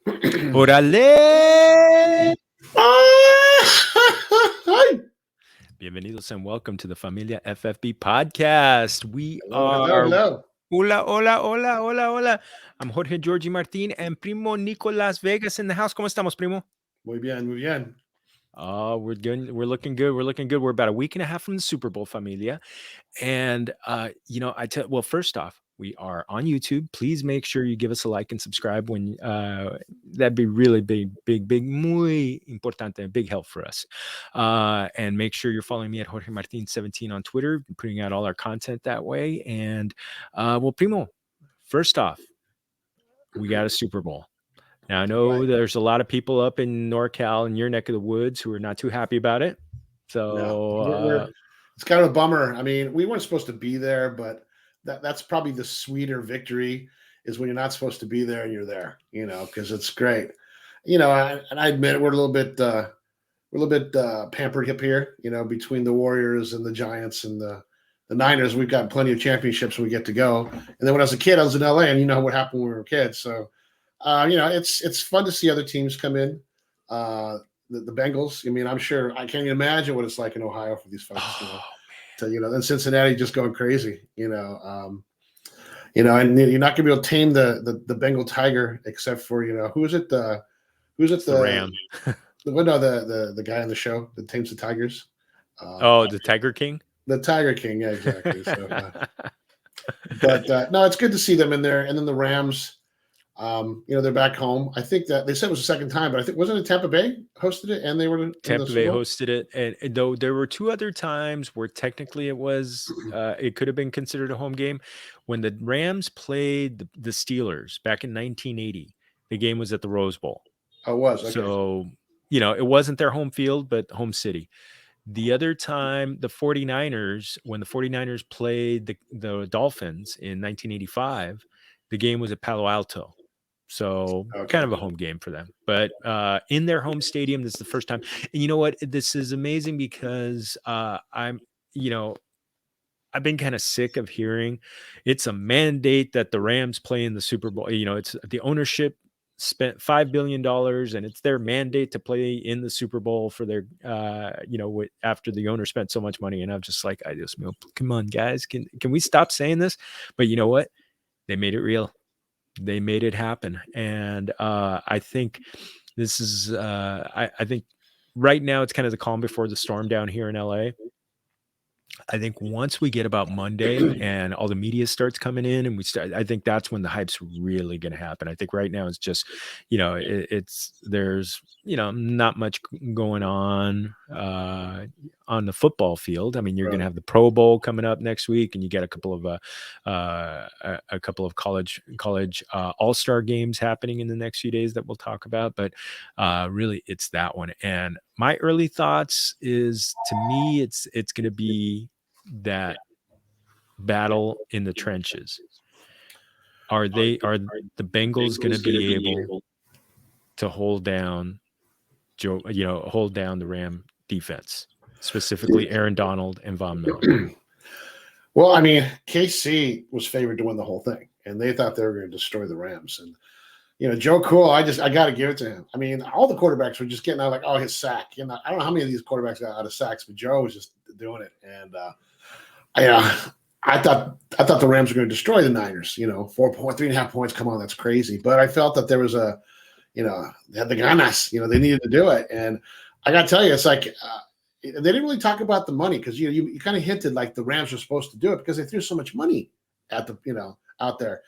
Órale! Bienvenidos and welcome to the Familia FFB podcast. We are Hello. hola, hola, hola, hola, hola. I'm Jorge Georgie Martin and Primo Nicolas Vegas in the house. ¿Cómo estamos, Primo? Muy bien, muy bien. We're good. We're looking good. We're looking good. We're about a week and a half from the Super Bowl, Familia. And well, first off, we are on YouTube. Please make sure you give us a like and subscribe when that'd be really big, muy importante, a big help for us. And make sure you're following me at Jorge Martin 17 on Twitter, putting out all our content that way. And well, Primo, first off, we got a Super Bowl. Now, I know there's a lot of people up in NorCal in your neck of the woods who are not too happy about it. So it's kind of a bummer. I mean, we weren't supposed to be there, but that's probably the sweeter victory is when you're not supposed to be there and you're there, because it's great. And I admit we're a little bit pampered up here, between the Warriors and the Giants and the Niners. We've got plenty of championships we get to go. And then when I was a kid, I was in LA, and you know what happened when we were kids. So it's fun to see other teams come in. The Bengals. I mean, I'm sure I can't even imagine what it's like in Ohio for these folks. And Cincinnati just going crazy. And you're not going to be able to tame the Bengal tiger, except for who's it? The Ram. The guy on the show that tames the tigers. The Tiger King. The Tiger King, yeah, exactly. So, no, it's good to see them in there. And then the Rams. They're back home. I think that they said it was the second time, but I think wasn't it Tampa Bay hosted it, and they were Tampa Bay hosted it, and though there were two other times where technically it could have been considered a home game. When the Rams played the Steelers back in 1980, the game was at the Rose Bowl. Oh, it was. Okay. So it wasn't their home field, but home city. The other time, the 49ers, when the 49ers played the Dolphins in 1985, the game was at Palo Alto. So kind of a home game for them, but in their home stadium, this is the first time. And you know what? This is amazing because I've been kind of sick of hearing it's a mandate that the Rams play in the Super Bowl. It's the ownership spent $5 billion and it's their mandate to play in the Super Bowl for their, after the owner spent so much money. And I'm just like, come on, guys, can we stop saying this? But you know what? They made it real. They made it happen. And I think this is, I think right now it's kind of the calm before the storm down here in LA. I think once we get about Monday and all the media starts coming in and I think that's when the hype's really going to happen. I think right now it's just, there's not much going on the football field. I mean, you're going to have the Pro Bowl coming up next week, and you get a couple of college all-star games happening in the next few days that we'll talk about. But really, it's that one. And my early thoughts is, to me, it's going to be that battle in the trenches. Are the Bengals going to be able to hold down the Ram defense, specifically Aaron Donald and Von Miller? Well, I mean, KC was favored to win the whole thing, and they thought they were going to destroy the Rams. And Joe Cool, I got to give it to him. I mean, all the quarterbacks were just getting out like, oh, his sack. I don't know how many of these quarterbacks got out of sacks, but Joe was just doing it. And I thought the Rams were going to destroy the Niners. 3.5 points. Come on, that's crazy. But I felt that there was they had the ganas. They needed to do it. And I got to tell you, it's like they didn't really talk about the money because you kind of hinted like the Rams were supposed to do it because they threw so much money at out there.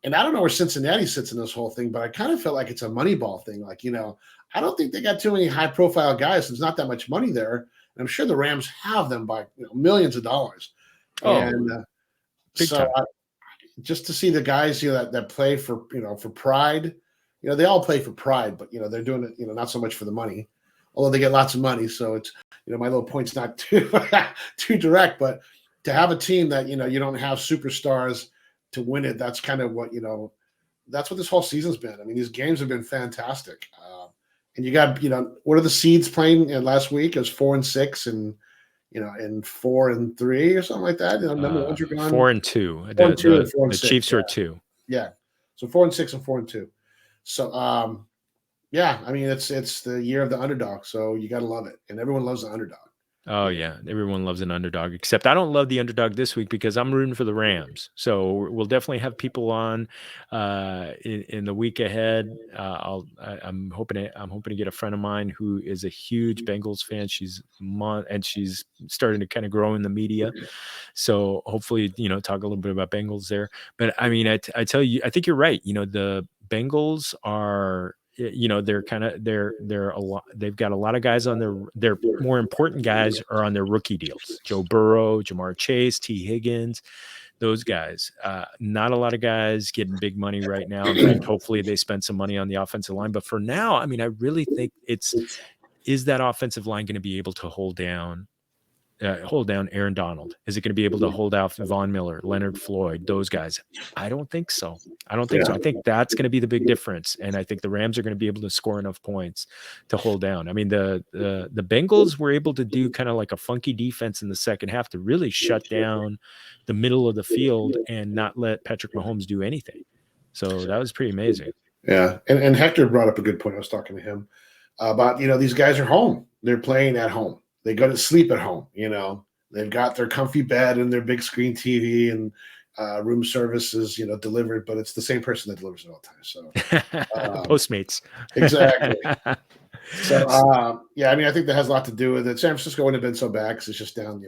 And I don't know where Cincinnati sits in this whole thing, but I kind of felt like it's a money ball thing. Like, I don't think they got too many high profile guys. There's not that much money there. And I'm sure the Rams have them by millions of dollars. And just to see the guys, that play for pride, they all play for pride, but, they're doing it, not so much for the money, although they get lots of money. So it's, my little point's not too direct, but to have a team that, you don't have superstars to win it, that's kind of what, that's what this whole season's been. I mean, these games have been fantastic. And you got, what are the seeds playing last week? It was 4-6 and, and 4-3 or something like that. Number ones are gone. 4-2. The Chiefs are 2. Yeah. So 4-6 and 4-2. So, Yeah, I mean it's the year of the underdog, so you got to love it, and everyone loves the underdog. Oh Yeah, yeah, everyone loves an underdog. Except I don't love the underdog this week because I'm rooting for the Rams. So we'll definitely have people on in the week ahead. I'm hoping to get a friend of mine who is a huge Bengals fan. And she's starting to kind of grow in the media. So hopefully, talk a little bit about Bengals there. But I mean, I tell you, I think you're right. The Bengals are, they're kind of they're a lot. They've got a lot of guys on their more important guys are on their rookie deals. Joe Burrow, Jamar Chase, T. Higgins, those guys. Not a lot of guys getting big money right now. In fact, hopefully they spend some money on the offensive line. But for now, I mean, I really think is that offensive line going to be able to hold down Aaron Donald? Is it going to be able to hold out Von Miller, Leonard Floyd, those guys? I don't think so. I don't think so. yeah, I think that's going to be the big difference, and I think the Rams are going to be able to score enough points to hold down. I mean, the Bengals were able to do kind of like a funky defense in the second half to really shut down the middle of the field and not let Patrick Mahomes do anything. So that was pretty amazing. yeah. And Hector brought up a good point. I was talking to him about these guys are home. They're playing at home. They go to sleep at home. They've got their comfy bed and their big screen TV and room services, delivered, but it's the same person that delivers it all the time. So Postmates. exactly. So yeah, I mean, I think that has a lot to do with it. San Francisco wouldn't have been so bad because it's just down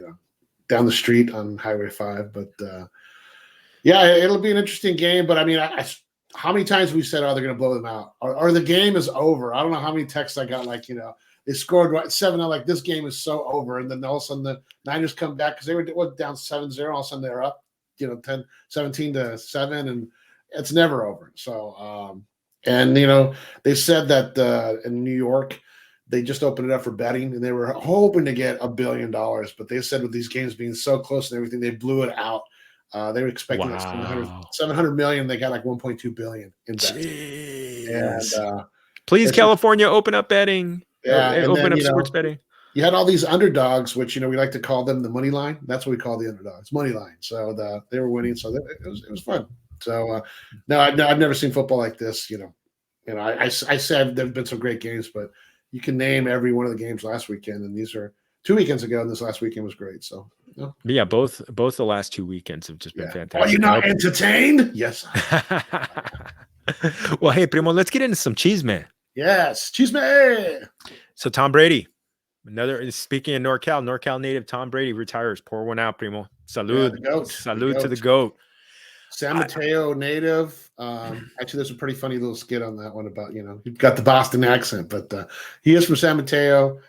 the street on Highway 5. But yeah, it'll be an interesting game. But I mean, how many times we said, "Oh, they're going to blow them out," or the game is over. I don't know how many texts I got. Like, they scored 7-0. Like, this game is so over, and then all of a sudden the Niners come back because they were down 7-0. All of a sudden they're up, 17-7, and it's never over. So, and they said that in New York they just opened it up for betting, and they were hoping to get $1 billion, but they said with these games being so close and everything, they blew it out. They were expecting like Wow. 700 million. They got like 1.2 billion in bets. And Jeez. Please, it's just, California, open up betting. yeah. And Open then, up sports betting. you had all these underdogs, which, we like to call them the money line. That's what we call the underdogs, money line. So they were winning. So it was fun. So no, I've never seen football like this. I said there've been some great games, but you can name every one of the games last weekend. And these are 2 weekends ago. And this last weekend was great. So, But yeah, both the last 2 weekends have just been yeah. fantastic. Are you not entertained? Yes. Well, hey, Primo, let's get into some cheese, man. Yes. Cheese man. So Tom Brady, speaking of NorCal native Tom Brady retires. Pour one out, Primo. Salud. Yeah, the goat. Salud to the GOAT. San Mateo native. Actually, there's a pretty funny little skit on that one about, he's got the Boston accent, but he is from San Mateo.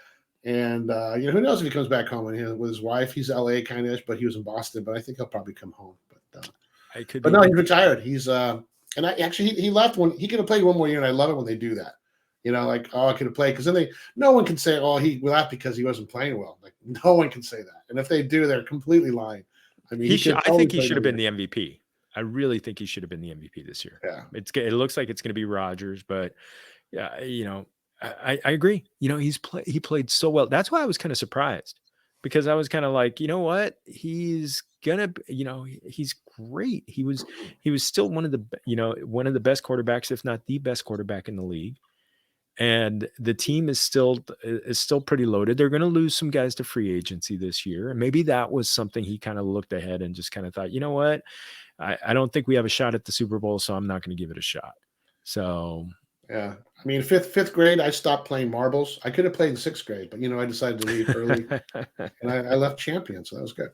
And, who knows if he comes back home with his wife. He's LA kind of, but he was in Boston, but I think he'll probably come home. But no, he's retired. He's, he left when he could have played one more year. And I love it when they do that. Like, oh, I could have played. Because then no one can say, oh, he left because he wasn't playing well. Like, no one can say that. And if they do, they're completely lying. I mean, I think he should have been the MVP. I really think he should have been the MVP this year. Yeah. It looks like it's going to be Rodgers, but yeah, I agree. He played so well. That's why I was kind of surprised, because I was kind of like, you know what? He's gonna, he's great. He was still one of the best quarterbacks, if not the best quarterback in the league. And the team is still pretty loaded. They're going to lose some guys to free agency this year. And maybe that was something he kind of looked ahead and just kind of thought, you know what? I don't think we have a shot at the Super Bowl, so I'm not going to give it a shot. So yeah, I mean, fifth grade, I stopped playing marbles. I could have played in 6th grade, but I decided to leave early, and I left champion, so that was good.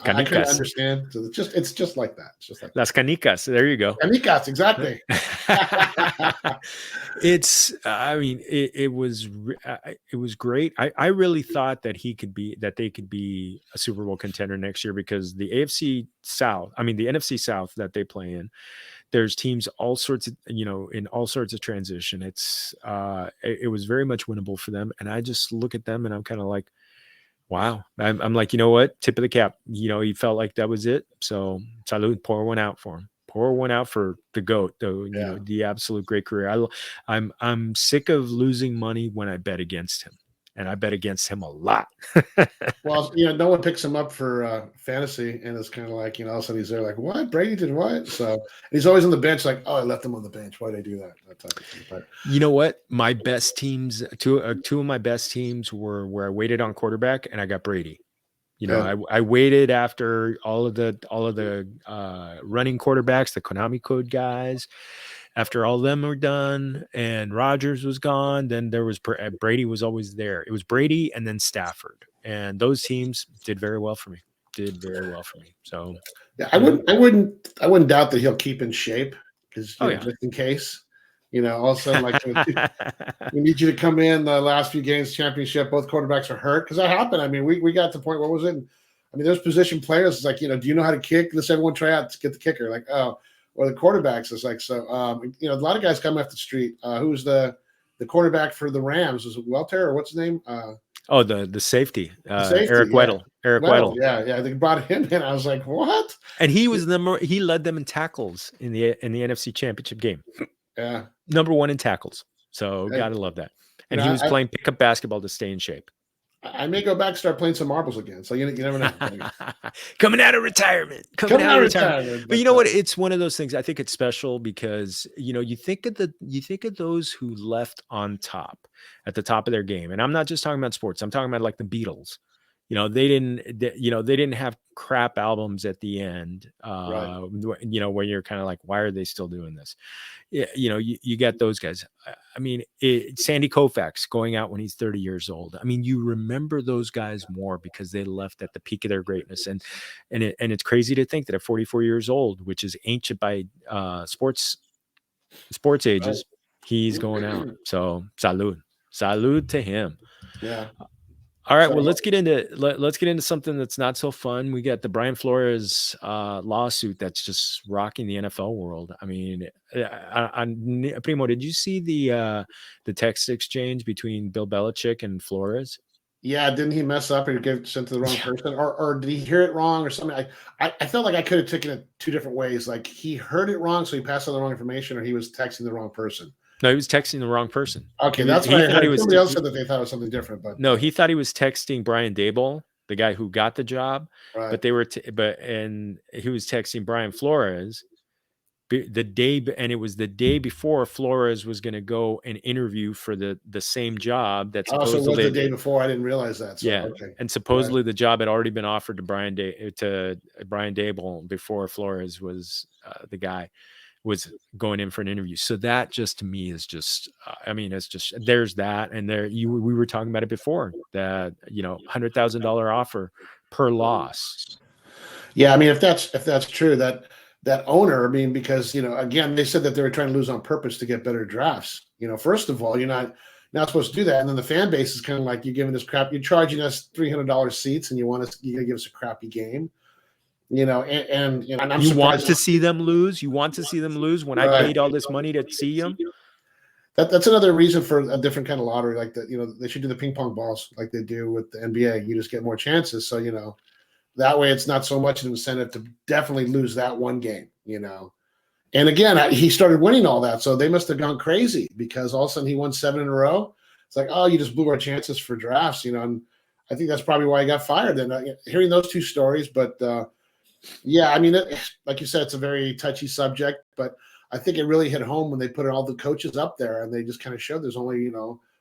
I couldn't understand. So it's just like that. It's just like Las Canicas. There you go. Canicas, exactly. I mean, it was great. I really thought that they could be a Super Bowl contender next year, because the NFC South, I mean, the NFC South that they play in, there's teams all sorts of, in all sorts of transition. It was very much winnable for them. And I just look at them and I'm kind of like, wow. I'm like, you know what? Tip of the cap. He felt like that was it. So salud, pour one out for him. Pour one out for the GOAT, though. The absolute great career. I'm sick of losing money when I bet against him. and I bet against him a lot. Well, no one picks him up for fantasy, and it's kind of like, all of a sudden he's there, like, what? Brady did what? So and he's always on the bench, like, oh, I left him on the bench. Why did I do that? That type of thing. But You know what? My best teams, two of my best teams were where I waited on quarterback, and I got Brady. yeah, I waited after all of the running quarterbacks, the Konami code guys. After all of them were done and Rodgers was gone, then there was Brady was always there. It was Brady and then Stafford, and those teams did very well for me. Did very well for me. So yeah, I wouldn't doubt that he'll keep in shape because oh yeah. just in case, all of a sudden, like, we need you to come in the last few games, championship. Both quarterbacks are hurt because that happened. I mean, we got to the point. What was it? I mean, there's position players. It's like, do you know how to kick? Let's everyone try out to get the kicker. Like, oh, or the quarterbacks. It's like, so, a lot of guys come off the street. Who's the quarterback for the Rams? Was it Welter or what's his name? Oh, the safety, The safety, Eric yeah. Weddle. Eric Weddle. Yeah. They brought him in. I was like, what? And he was he led them in tackles in the NFC Championship game. Yeah. Number 1 in tackles. So gotta love that. And he was playing pickup basketball to stay in shape. I may go back and start playing some marbles again. So you never know. Coming out of retirement. Coming out of retirement. But you know what? It's one of those things. I think it's special because you think of those who left on top at the top of their game. And I'm not just talking about sports. I'm talking about like the Beatles. They didn't have crap albums at the end. Right. Where you're kind of like, why are they still doing this? You got those guys. I mean, Sandy Koufax going out when he's 30 years old. I mean, you remember those guys more because they left at the peak of their greatness. And it's crazy to think that at 44 years old, which is ancient by sports ages, he's going out. So salud to him. Yeah. All right, well, let's get into something that's not so fun. We got the Brian Flores lawsuit that's just rocking the NFL world. I mean, Primo, did you see the text exchange between Bill Belichick and Flores? Yeah, didn't he mess up and get sent to the wrong person, or did he hear it wrong or something? I felt like I could have taken it two different ways. Like he heard it wrong, so he passed on the wrong information, or he was texting the wrong person. No, he was texting the wrong person. Okay, that's what I heard. Somebody else said that they thought it was something different, but no, he thought he was texting Brian Daboll, the guy who got the job. right. But and he was texting Brian Flores the day, and it was the day before Flores was going to go and interview for the same job. That supposedly so it was the day before. I didn't realize that. So, yeah, okay. And supposedly the job had already been offered to Brian Daboll before Flores was the guy was going in for an interview. So that just to me is just, it's just, there's that. And we were talking about it before that, $100,000 offer per loss. Yeah. I mean, if that's true, that owner, because, again, they said that they were trying to lose on purpose to get better drafts. First of all, you're not supposed to do that. And then the fan base is kind of like, you're giving us crap. You're charging us $300 seats and you're going to give us a crappy game. And I'm you want to see them lose. You want to see them lose when I paid all this money to see them. That's another reason for a different kind of lottery. Like that, they should do the ping pong balls like they do with the NBA. You just get more chances. So, that way it's not so much an incentive to definitely lose that one game, And again, he started winning all that. So they must have gone crazy because all of a sudden he won 7 in a row. It's like, oh, you just blew our chances for drafts, and I think that's probably why he got fired. And hearing those two stories, but yeah, like you said, it's a very touchy subject, but I think it really hit home when they put all the coaches up there and they just kind of showed there's only,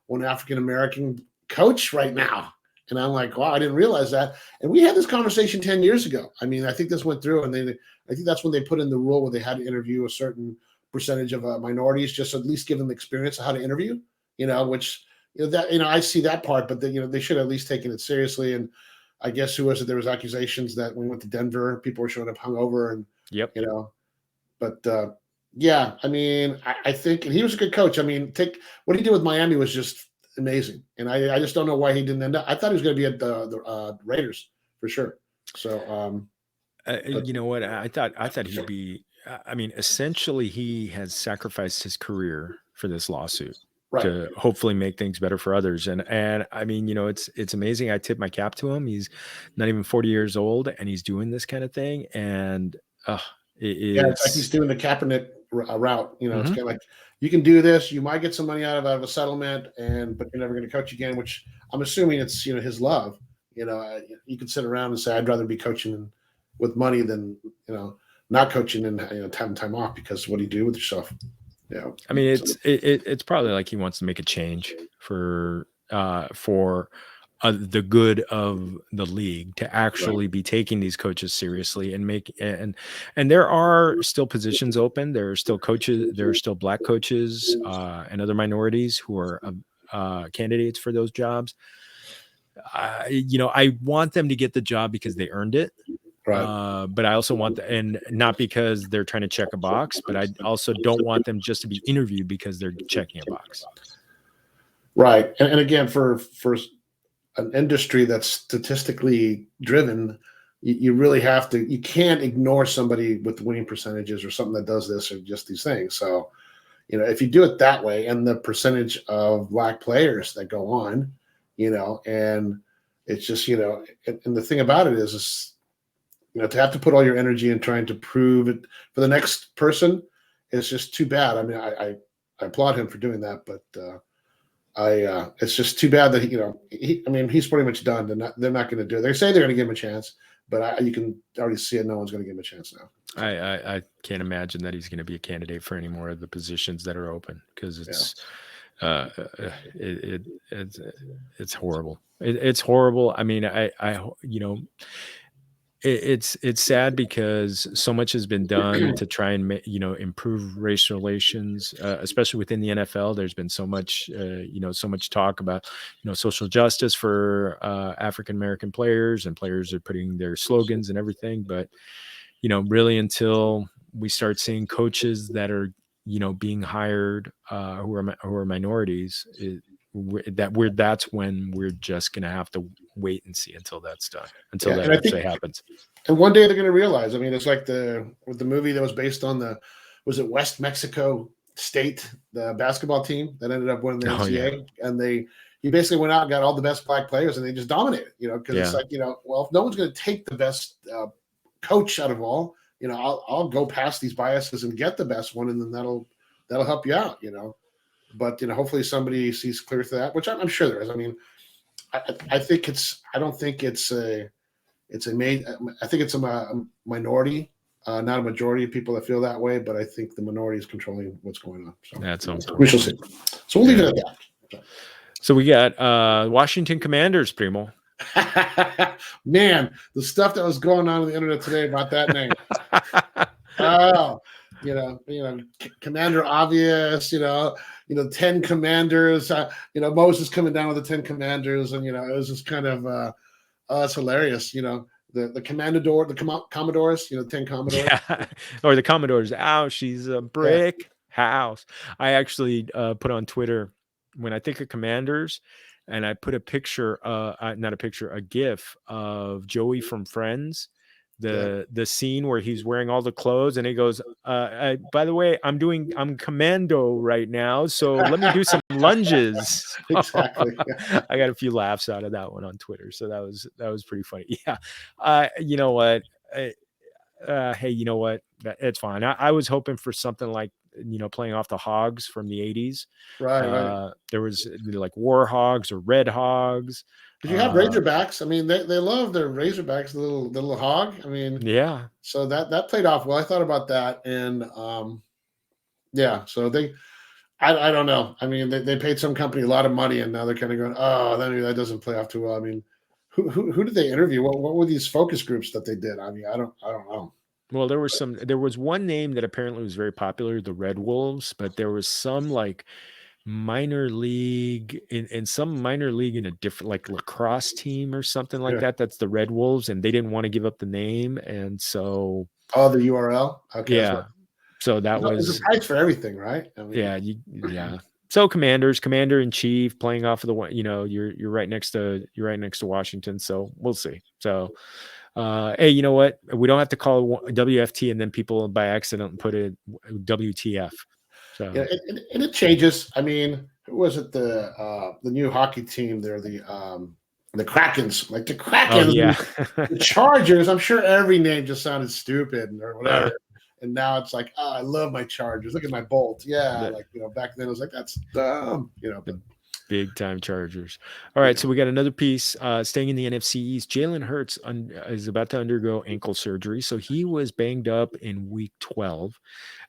one African-American coach right now. And I'm like, wow, I didn't realize that. And we had this conversation 10 years ago. I think this went through and I think that's when they put in the rule where they had to interview a certain percentage of minorities, just to at least give them the experience of how to interview, which, I see that part, but they should have at least taken it seriously. And I guess who was it? There was accusations that when we went to Denver, people were showing up hungover and, yep. But yeah, I think, and he was a good coach. What he did with Miami was just amazing. And I just don't know why he didn't end up. I thought he was going to be at the Raiders for sure. So, you know what? I thought he'd be, essentially he has sacrificed his career for this lawsuit. Right. To hopefully make things better for others. And it's amazing. I tip my cap to him. He's not even 40 years old and he's doing this kind of thing. And it's like he's doing the Kaepernick route. You know, it's Mhm. kind of like you can do this. You might get some money out of a settlement, but you're never going to coach again. Which I'm assuming it's his love. You know, you can sit around and say I'd rather be coaching with money than not coaching and having time off, because what do you do with yourself? Yeah, I mean, so, it's probably like he wants to make a change for the good of the league to right, actually be taking these coaches seriously and and there are still positions open. There are still coaches. There are still black coaches and other minorities who are candidates for those jobs. I want them to get the job because they earned it. right. But I also want and not because they're trying to check a box, but I also don't want them just to be interviewed because they're checking a box. Right. And again, for an industry that's statistically driven, you really have to, you can't ignore somebody with winning percentages or something that does this or just these things. So, if you do it that way, and the percentage of black players that go on, and it's just, and the thing about it is to have to put all your energy in trying to prove it for the next person is just too bad. I mean, I applaud him for doing that, but it's just too bad that I mean, he's pretty much done. They're not going to do it. They say they're going to give him a chance, but you can already see it. No one's going to give him a chance now. I can't imagine that he's going to be a candidate for any more of the positions that are open because it's horrible. It's horrible. I mean, it's sad because so much has been done to try and improve race relations, especially within the NFL. There's been so much so much talk about social justice for African American players, and players are putting their slogans and everything. But really, until we start seeing coaches that are being hired who are minorities, that's when we're just gonna have to wait and see until that's done, until Yeah, that and I think, actually happens. and one day they're going to realize. I mean, it's like with the movie that was based on was it West Mexico State, the basketball team that ended up winning the Oh yeah, NCAA, and he basically went out and got all the best black players, and they just dominated. Because it's yeah, like, well, if no one's going to take the best coach out of all, I'll go past these biases and get the best one, and then that'll help you out. But hopefully somebody sees clear through that, which I'm sure there is. I mean, I think it's. I don't think it's a. It's I think it's a minority, not a majority of people that feel that way. But I think the minority is controlling what's going on. So that's we shall see. unfortunate. So we'll leave Yeah. it at that. So we got Washington Commanders, Primo. Man, the stuff that was going on the internet today about that name. Oh, Commander Obvious. 10 commanders. Moses coming down with the 10 commanders, and it was just kind of. It's hilarious. The Commodores, 10 Commodores. Yeah, or the Commodores. Ow, she's a Yeah. brick house. I actually put on Twitter when I think of Commanders, and I put a picture, not a picture, a GIF of Joey from Friends. Yeah. The scene where he's wearing all the clothes and he goes, by the way, I'm commando right now, so let me do some lunges. Exactly. Yeah. I got a few laughs out of that one on Twitter, so that was pretty funny. Yeah. You know what? Hey, you know what? It's fine. I was hoping for something like, playing off the Hogs from the 80s. Right. There was like War Hogs or Red Hogs. Did you have Razorbacks? I mean, they love their Razorbacks, the little hog. I mean, Yeah. so that played off well. I thought about that, and yeah. So I don't know. I mean, they paid some company a lot of money, and now they're kind of going, oh, that doesn't play off too well. I mean, who did they interview? What were these focus groups that they did? I mean, I don't know. Well, there was one name that apparently was very popular, the Red Wolves, but there was some like minor league in some minor league in a different like lacrosse team or something like Yeah. that. That's the Red Wolves, and they didn't want to give up the name, and so Oh, the URL. Okay. yeah. So that There's was a price for everything, right? I mean, yeah. So commander in chief, playing off of the one, you're right next to Washington, so we'll see. So hey, you know what? We don't have to call it WFT and then people by accident put it WTF. So yeah, and it changes. I mean, who was it? The new hockey team there, the Krakens, like the Krakens, oh yeah. the Chargers. I'm sure every name just sounded stupid or whatever. And now it's like, oh, I love my Chargers. Look at my Bolt. Yeah, The like back then it was like that's dumb. But the big time Chargers. All right, yeah, so we got another piece staying in the NFC East. Jalen Hurts is about to undergo ankle surgery, so he was banged up in Week 12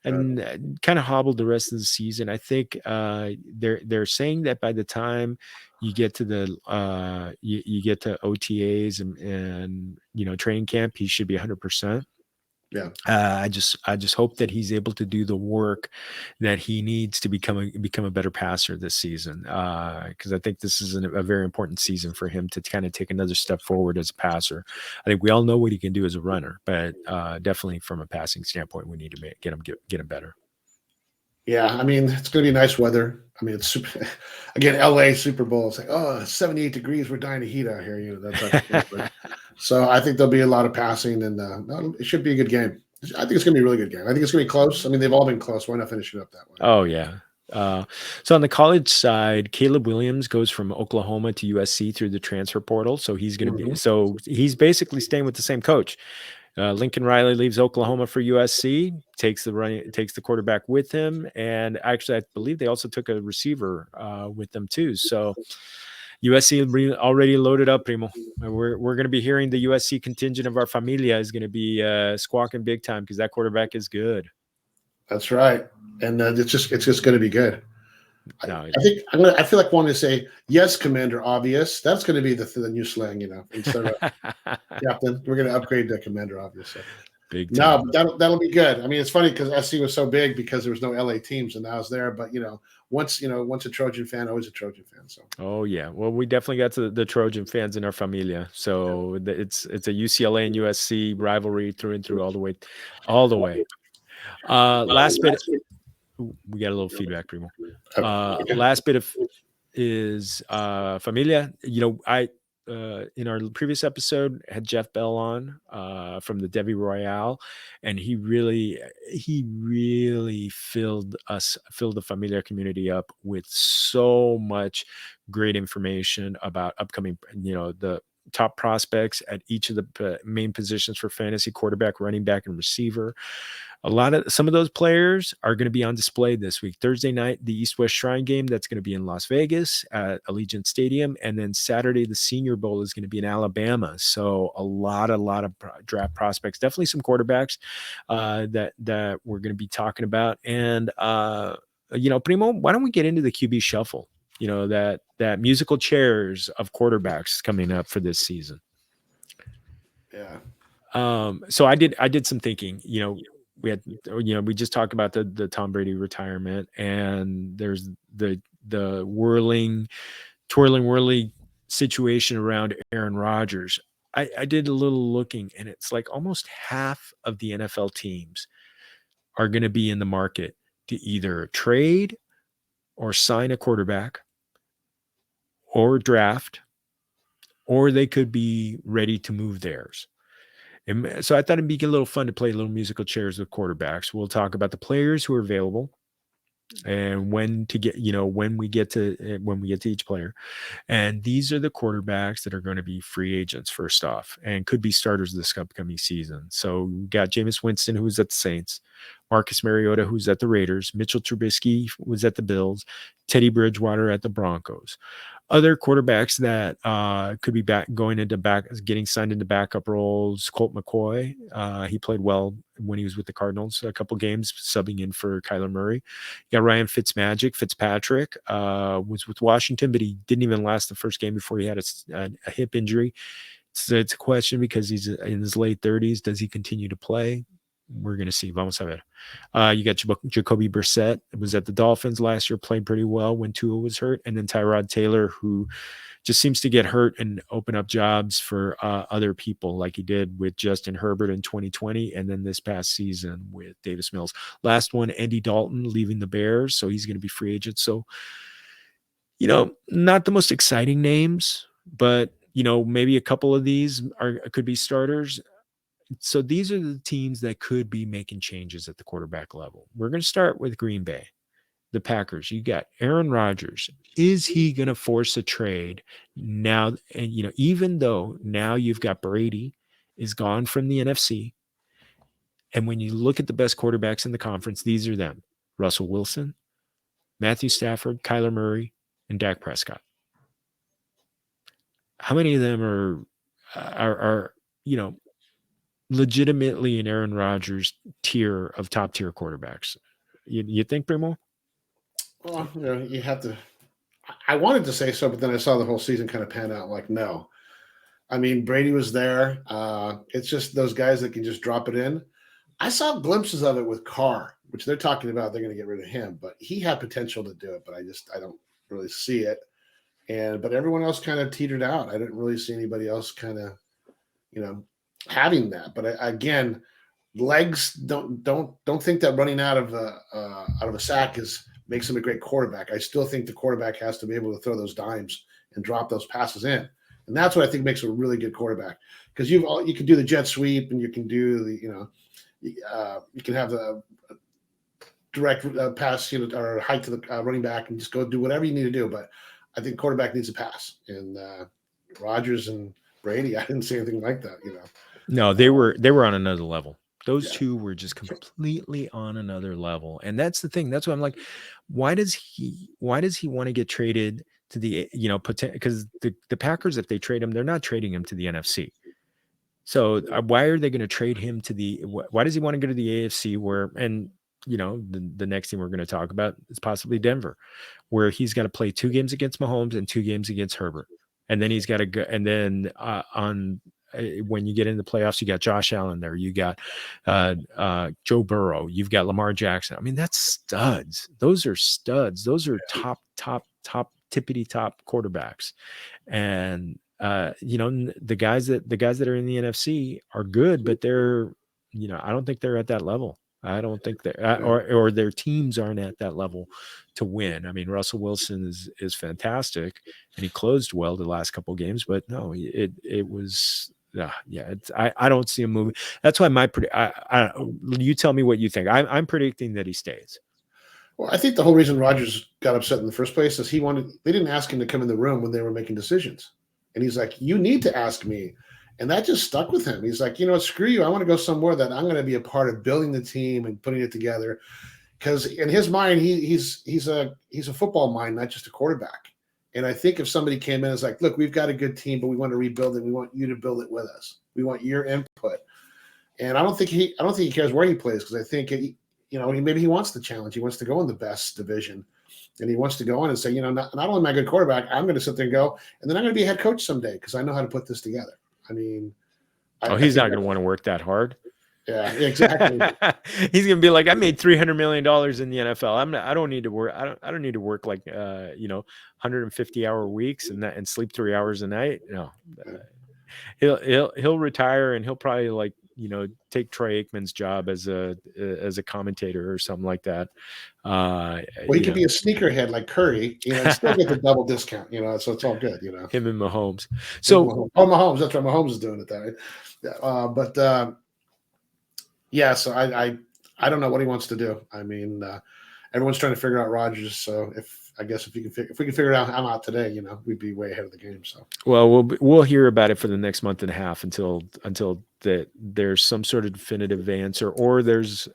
and kind of hobbled the rest of the season. I think they're saying that by the time you get to the you get to OTAs and training camp, he should be 100%. yeah. I just hope that he's able to do the work that he needs to become a better passer this season. Because I think this is a very important season for him to kind of take another step forward as a passer. I think we all know what he can do as a runner, but definitely from a passing standpoint, we need to get him better. Yeah, I mean, it's going to be nice weather. I mean, it's super, again, LA Super Bowl. It's like, oh, 78 degrees. We're dying of heat out here. That type of thing. But, so I think there'll be a lot of passing, and it should be a good game. I think it's going to be a really good game. I think it's going to be close. I mean, they've all been close. Why not finish it up that way? Oh yeah. So on the college side, Caleb Williams goes from Oklahoma to USC through the transfer portal. So he's basically staying with the same coach. Lincoln Riley leaves Oklahoma for USC, takes the quarterback with him, and actually I believe they also took a receiver with them too. So USC already loaded up, Primo. We're going to be hearing the USC contingent of our familia is going to be squawking big time because that quarterback is good. That's right, and it's just going to be good. No, I think I feel like wanting to say yes, Commander Obvious. That's going to be the new slang, instead of Captain. We're going to upgrade to Commander Obvious. So. Big time. No, that'll be good. I mean, it's funny because SC was so big because there was no LA teams, and now it's there. But once a Trojan fan, always a Trojan fan. So. Oh yeah, well we definitely got the Trojan fans in our familia. So it's a UCLA and USC rivalry through and through all the way. Last bit. We got a little feedback, Primo. Last bit is familia. I in our previous episode had Jeff Bell on from the Debbie Royale, and he really filled the familia community up with so much great information about upcoming, the top prospects at each of the main positions for fantasy: quarterback, running back, and receiver. Some of those players are going to be on display this week. Thursday night, the East-West Shrine game, that's going to be in Las Vegas at Allegiant Stadium. And then Saturday, the Senior Bowl is going to be in Alabama. So a lot of draft prospects, definitely some quarterbacks that we're going to be talking about. And, Primo, why don't we get into the QB shuffle? That musical chairs of quarterbacks coming up for this season. Yeah. So I did some thinking, we just talked about the Tom Brady retirement, and there's the twirling situation around Aaron Rodgers. I did a little looking, and it's like almost half of the NFL teams are going to be in the market to either trade or sign a quarterback or draft, or they could be ready to move theirs. And so I thought it'd be a little fun to play little musical chairs with quarterbacks. We'll talk about the players who are available and when we get to each player. And these are the quarterbacks that are going to be free agents first off and could be starters this upcoming season. So we got Jameis Winston, who's at the Saints, Marcus Mariota, who's at the Raiders, Mitchell Trubisky was at the Bills, Teddy Bridgewater at the Broncos. Other quarterbacks that could be getting signed into backup roles: Colt McCoy. He played well when he was with the Cardinals, a couple games subbing in for Kyler Murray. You got Ryan Fitzpatrick was with Washington, but he didn't even last the first game before he had a hip injury. It's a question because he's in his late 30s. Does he continue to play? We're going to see. Vamos a ver. You got Jacoby Brissett, was at the Dolphins last year, played pretty well when Tua was hurt. And then Tyrod Taylor, who just seems to get hurt and open up jobs for other people, like he did with Justin Herbert in 2020. And then this past season with Davis Mills. Last one, Andy Dalton leaving the Bears. So he's going to be free agent. So, not the most exciting names, but, maybe a couple of these could be starters. So these are the teams that could be making changes at the quarterback level. We're going to start with Green Bay, the Packers. You got Aaron Rodgers. Is he going to force a trade now? And, even though now you've got Brady is gone from the NFC And when you look at the best quarterbacks in the conference, these are them: Russell Wilson, Matthew Stafford, Kyler Murray, and Dak Prescott. How many of them are legitimately in Aaron Rodgers tier of top tier quarterbacks? You think, Primo? Well, you have to. I wanted to say so, but then I saw the whole season kind of pan out. Like, no. I mean, Brady was there. It's just those guys that can just drop it in. I saw glimpses of it with Carr, which they're talking about. They're going to get rid of him, but he had potential to do it. But I don't really see it. But everyone else kind of teetered out. I didn't really see anybody else kind of, having that. But again, legs don't think that running out of a sack makes him a great quarterback. I still think the quarterback has to be able to throw those dimes and drop those passes in, and that's what I think makes a really good quarterback. Because you can do the jet sweep, and you can do the you can have the direct pass or hike to the running back and just go do whatever you need to do. But I think quarterback needs a pass, and Rodgers and Brady, I didn't see anything like that. No, they were on another level. Those two were just completely on another level. And that's the thing. That's why I'm like, why does he want to get traded to the, because the Packers, if they trade him, they're not trading him to the NFC. So why are they going to trade him to why does he want to go to the AFC where, and the next thing we're going to talk about is possibly Denver, where he's got to play 2 games against Mahomes and 2 games against Herbert. And then he's got to go, and then when you get into the playoffs, you got Josh Allen there. You got Joe Burrow. You've got Lamar Jackson. I mean, that's studs. Those are studs. Those are top tippity top quarterbacks. And the guys that are in the NFC are good, but they're, I don't think they're at that level. I don't think they're or their teams aren't at that level to win. I mean, Russell Wilson is fantastic, and he closed well the last couple of games, but no, it was I don't see him moving. That's why you tell me what you think. I'm predicting that he stays. Well, I think the whole reason Rodgers got upset in the first place is they didn't ask him to come in the room when they were making decisions, and he's like, "You need to ask me." And that just stuck with him. He's like, screw you. I want to go somewhere that I'm going to be a part of building the team and putting it together. Because in his mind, he's a football mind, not just a quarterback. And I think if somebody came in and was like, look, we've got a good team, but we want to rebuild it. We want you to build it with us. We want your input. And I don't think he cares where he plays, because I think maybe he wants the challenge. He wants to go in the best division. And he wants to go in and say, not only am I a good quarterback, I'm going to sit there and go, and then I'm going to be a head coach someday because I know how to put this together. I mean, he's not going to want to work that hard. Yeah, exactly. He's going to be like, I made $300 million in the NFL. I don't need to work. I don't need to work like 150-hour weeks and sleep 3 hours a night. No, he'll retire, and he'll probably take Troy Aikman's job as a commentator or something like that. Well, he could be a sneakerhead like Curry, and still get the double discount, so it's all good, Him and Mahomes. So Mahomes, that's right. Mahomes is doing it that way. So I don't know what he wants to do. I mean, everyone's trying to figure out Rodgers. So if we can figure it out, I'm out today. We'd be way ahead of the game. So we'll hear about it for the next month and a half until there's some sort of definitive answer, or there's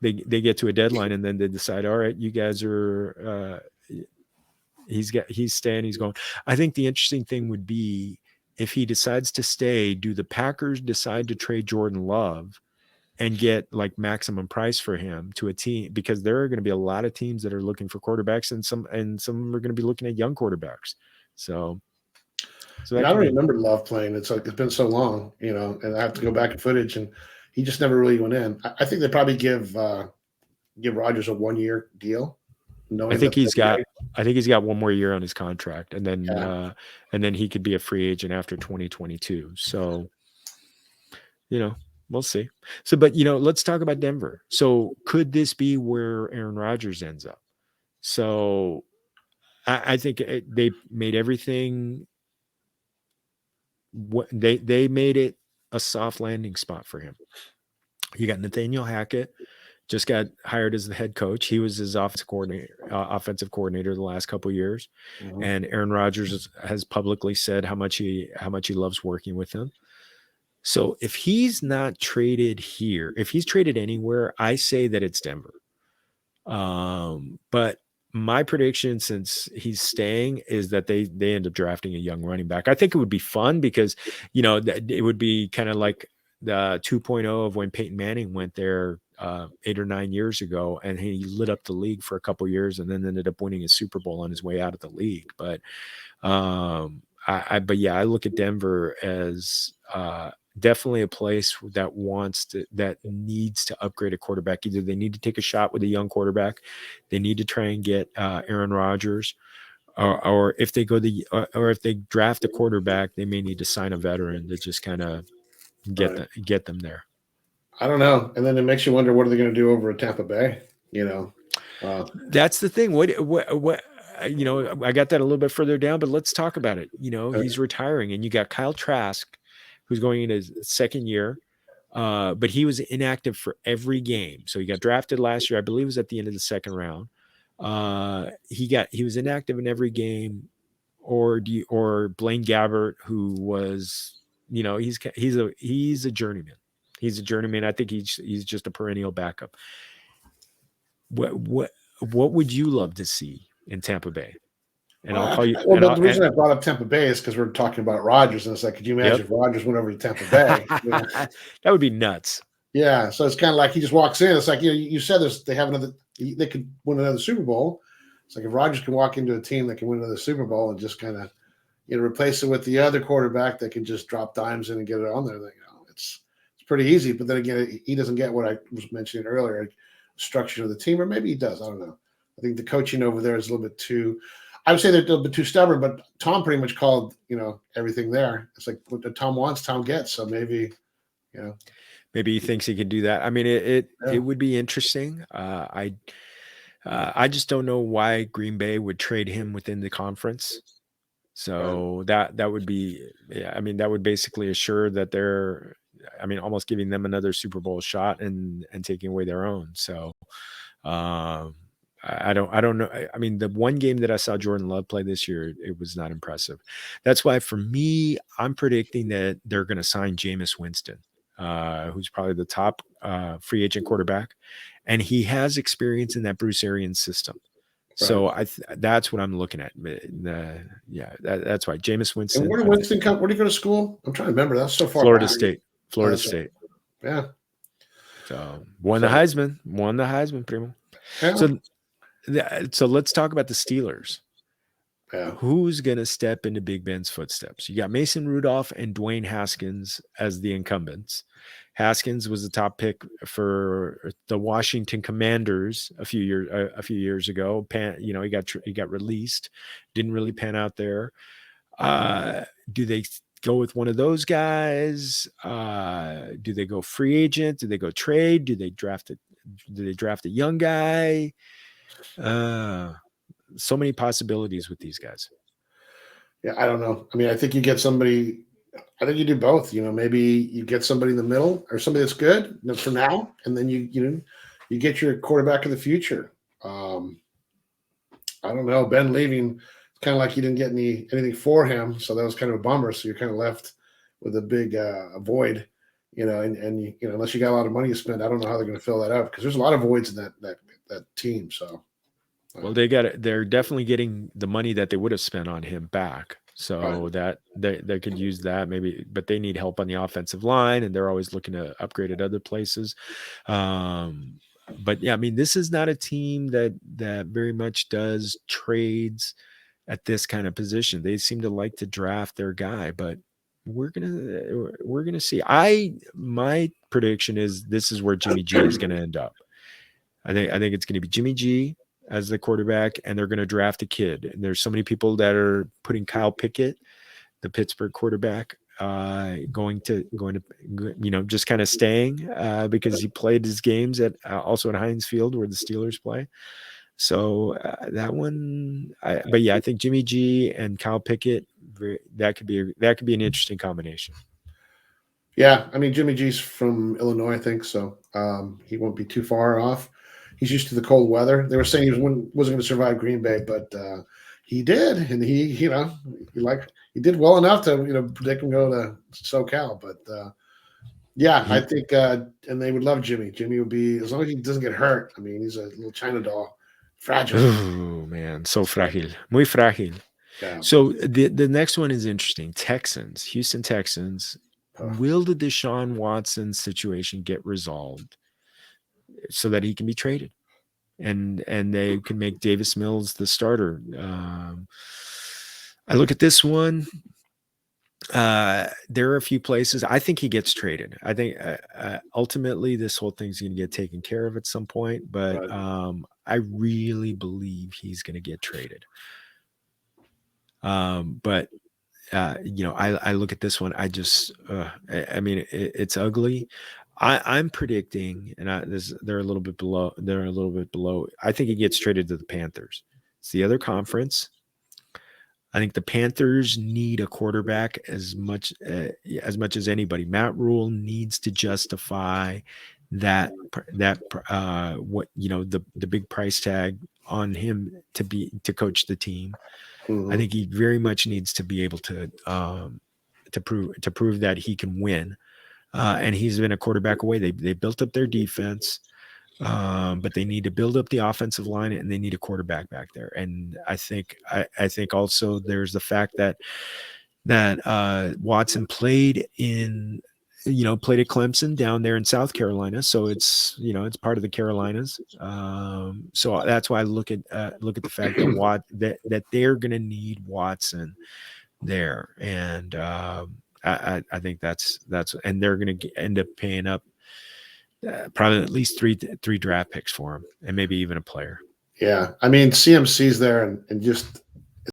they get to a deadline and then they decide, all right, you guys are he's staying, he's going. I think the interesting thing would be, if he decides to stay, do the Packers decide to trade Jordan Love and get maximum price for him to a team? Because there are going to be a lot of teams that are looking for quarterbacks, and some are going to be looking at young quarterbacks. So I don't remember Love playing. It's been so long, and I have to go back in footage, and he just never really went in. I think they probably give Rodgers a 1-year deal. I think he's got 1 more year on his contract, and then he could be a free agent after 2022. So, we'll see. So, but let's talk about Denver. So, could this be where Aaron Rodgers ends up? So, I think they made everything. They made it a soft landing spot for him. You got Nathaniel Hackett, just got hired as the head coach. He was his offensive coordinator the last couple of years. And Aaron Rodgers has publicly said how much he loves working with him. So if he's not traded here, if he's traded anywhere, I say that it's Denver. But my prediction, since he's staying, is that they end up drafting a young running back. I think it would be fun because, it would be kind of like the 2.0 of when Peyton Manning went there 8 or 9 years ago, and he lit up the league for a couple years, and then ended up winning a Super Bowl on his way out of the league. But I look at Denver as definitely a place that needs to upgrade a quarterback. Either they need to take a shot with a young quarterback, they need to try and get Aaron Rodgers, or if they or if they draft a quarterback, they may need to sign a veteran to just kind of get them there. I don't know. And then it makes you wonder, what are they going to do over at Tampa Bay? That's the thing. What I got that a little bit further down, but let's talk about it. He's retiring, and you got Kyle Trask, who's going in his second year, but he was inactive for every game. So he got drafted last year, I believe it was at the end of the second round. He was inactive in every game, or Blaine Gabbert, who was, he's a journeyman. He's a journeyman. I think he's just a perennial backup. What would you love to see in Tampa Bay? And I'll call you. Well, the reason I brought up Tampa Bay is because we're talking about Rodgers, and it's like, could you imagine if Rodgers went over to Tampa Bay? That would be nuts. Yeah, so it's kind of like he just walks in. It's like, you said they could win another Super Bowl. It's like if Rodgers can walk into a team that can win another Super Bowl and just kind of replace it with the other quarterback that can just drop dimes in and get it on there. It's pretty easy. But then again, he doesn't get what I was mentioning earlier, structure of the team, or maybe he does. I don't know. I think the coaching over there is a little bit too. I would say they're a little bit too stubborn, but Tom pretty much called, everything there. It's like what Tom wants, Tom gets. So maybe, maybe he thinks he can do that. I mean, it would be interesting. I just don't know why Green Bay would trade him within the conference. So that would be, that would basically assure that they're, almost giving them another Super Bowl shot and taking away their own. So, I don't know. I mean, the one game that I saw Jordan Love play this year, it was not impressive. That's why for me, I'm predicting that they're going to sign Jameis Winston, who's probably the top free agent quarterback, and he has experience in that Bruce Arians system. So that's what I'm looking at. That's why Jameis Winston. And where did Winston come? Where did he go to school? I'm trying to remember. That's so far. Florida State. Florida State. Yeah. So won the Heisman, primo. Yeah. So let's talk about the Steelers. Yeah. Who's going to step into Big Ben's footsteps? You got Mason Rudolph and Dwayne Haskins as the incumbents. Haskins was the top pick for the Washington Commanders a few years ago. He got released. Didn't really pan out there. Do they go with one of those guys? Do they go free agent? Do they go trade? Do they draft a young guy? So many possibilities with these guys. Yeah, I don't know. I mean, I think you get somebody. I think you do both. Maybe you get somebody in the middle or somebody that's good for now, and then you get your quarterback of the future. I don't know. Ben leaving, it's kind of like you didn't get anything for him, so that was kind of a bummer. So you're kind of left with a big void, and unless you got a lot of money to spend, I don't know how they're going to fill that up because there's a lot of voids in that team. So. Well, they're definitely getting the money that they would have spent on him back. So that they could use that maybe, but they need help on the offensive line, and they're always looking to upgrade at other places. But yeah, this is not a team that very much does trades at this kind of position. They seem to like to draft their guy, but we're gonna see. My prediction is this is where Jimmy G is going to end up. I think it's going to be Jimmy G as the quarterback, and they're going to draft a kid. And there's so many people that are putting Kyle Pickett, the Pittsburgh quarterback, going to just kind of staying because he played his games also at Heinz Field where the Steelers play. So that one, I think Jimmy G and Kyle Pickett, that could be an interesting combination. Yeah, Jimmy G's from Illinois, I think so. He won't be too far off. He's used to the cold weather. They were saying he wasn't going to survive Green Bay, but he did, and he did well enough to predict him go to SoCal. But Yeah, I think, and they would love Jimmy. Jimmy would be, as long as he doesn't get hurt. I mean, he's a little China doll, fragile. Oh man, so So, frágil, muy frágil. yeah. So the next one is interesting. Texans, Houston Texans. Uh, Will the Deshaun Watson situation get resolved so that he can be traded, and they can make Davis Mills the starter? I look at this one. There are a few places. I think he gets traded. I think ultimately this whole thing's going to get taken care of at some point, but but I really believe he's going to get traded. But I look at this one. I just, I mean, it's ugly. I'm predicting, and they're a little bit below. They're a little bit below. I think he gets traded to the Panthers. It's the other conference. I think the Panthers need a quarterback as much as anybody. Matt Rule needs to justify that what the big price tag on him to coach the team. I mhm. think he very much needs to be able to prove that he can win. And he's been a quarterback away. They built up their defense. But they need to build up the offensive line and they need a quarterback back there. And I think also there's the fact that Watson played at Clemson down there in South Carolina, so it's part of the Carolinas. So that's why I look at the fact that they're going to need Watson there, and I think that's and they're going to end up paying up probably at least three draft picks for him, and maybe even a player. Yeah, I mean, CMC's there, and just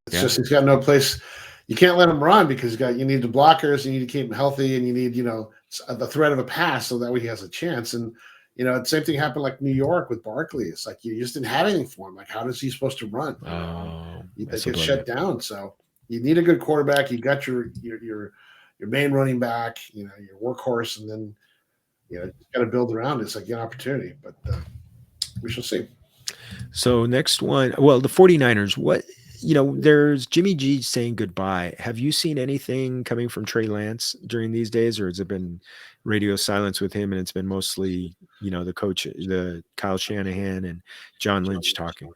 it's Yeah. just he's got no place. You can't let him run because you need the blockers, you need to keep him healthy, and you need the threat of a pass so that way he has a chance. And the same thing happened like New York with Barkley. It's like you just didn't have anything for him. Like, how is he supposed to run? They get shut down. So you need a good quarterback. You got your main running back, your workhorse, and then you got to build around it. It's like an opportunity, but we shall see. So next one, well, the 49ers, there's Jimmy G saying goodbye. Have you seen anything coming from Trey Lance during these days, or has it been radio silence with him and it's been mostly, the coach, the Kyle Shanahan and John Lynch talking?